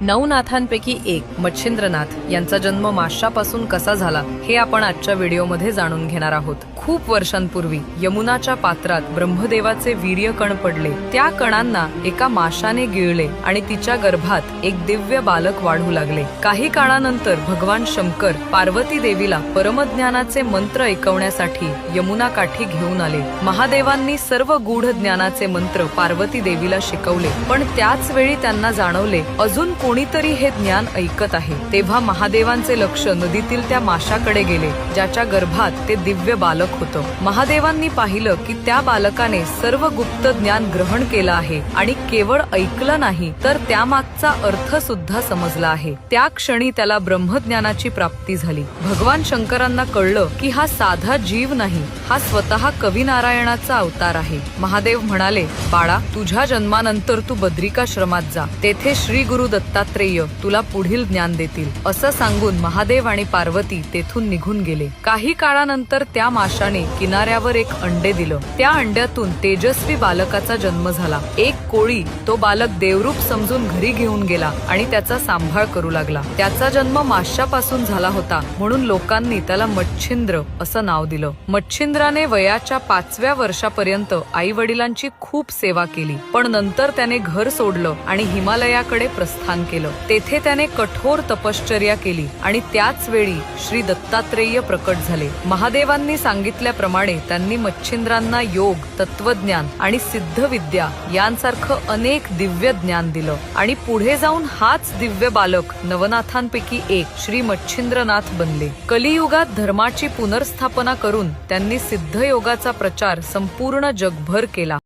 नवनाथांपैकी एक मच्छिंद्रनाथ यांचा जन्म माशापासून कसा झाला हे आपण आजच्या व्हिडिओमध्ये जाणून घेणार आहोत। खूप वर्षांपूर्वी यमुनाच्या पात्रात ब्रह्मदेवाचे वीर्य कण पडले। त्या कणांना एका माशाने गिळले आणि तिच्या गर्भात एक दिव्य बालक वाढू लागले। काही काळानंतर भगवान शंकर पार्वती देवीला परमज्ञानाचे मंत्र ऐकवण्यासाठी यमुना काठी घेऊन आले। महादेवांनी सर्व गूढ ज्ञानाचे मंत्र पार्वती देवीला शिकवले, पण त्याच वेळी त्यांना जाणवले अजून कोणीतरी हे ज्ञान ऐकत आहे। तेव्हा महादेवांचे लक्ष नदीतील त्या माशाकडे गेले, ज्याच्या गर्भात ते दिव्य बालक होतं। महादेवांनी पाहिलं की त्या बालकाने सर्व गुप्त ज्ञान ग्रहण केलं आहे आणि केवळ ऐकलं नाही तर त्यामागचा अर्थ सुद्धा समजला आहे। त्या क्षणी त्याला ब्रह्मज्ञानाची प्राप्ती झाली। भगवान शंकरांना कळलं की हा साधा जीव नाही, हा स्वतः कवी नारायणाचा अवतार आहे। महादेव म्हणाले, बाळा, तुझ्या जन्मानंतर तू बद्रिकाश्रमात जा, तेथे श्री गुरु दत्तात्रेय तुला पुढील ज्ञान देतील। असं सांगून महादेव आणि पार्वती तेथून निघून गेले। काही काळानंतर त्या माशाने किनाऱ्यावर एक अंडे दिलं। त्या अंड्यातून तेजस्वी बालकाचा जन्म झाला। एक कोळी तो बालक देवरूप समजून घरी घेऊन गेला आणि त्याचा सांभाळ करू लागला। त्याचा जन्म माशापासून झाला होता, म्हणून लोकांनी त्याला मच्छिंद्र असं नाव दिलं। मच्छिंद्राने वयाच्या 5व्या वर्षापर्यंत आई वडिलांची खूप सेवा केली, पण नंतर त्याने घर सोडलं आणि हिमालयाकडे प्रस्थान केलं। तेथे त्याने कठोर तपश्चर्या केली आणि त्याच वेळी श्री दत्तात्रेय प्रकट झाले। महादेवांनी सांगितल्याप्रमाणे त्यांनी मच्छिंद्रांना योग, तत्वज्ञान आणि सिद्धविद्या यांसारखं अनेक दिव्य ज्ञान दिलं आणि पुढे जाऊन हाच दिव्य बालक नवनाथांपैकी एक श्री मच्छिंद्रनाथ बनले। कलियुगात धर्माची पुनर्स्थापना करून त्यांनी सिद्ध योगाचा प्रचार संपूर्ण जगभर केला।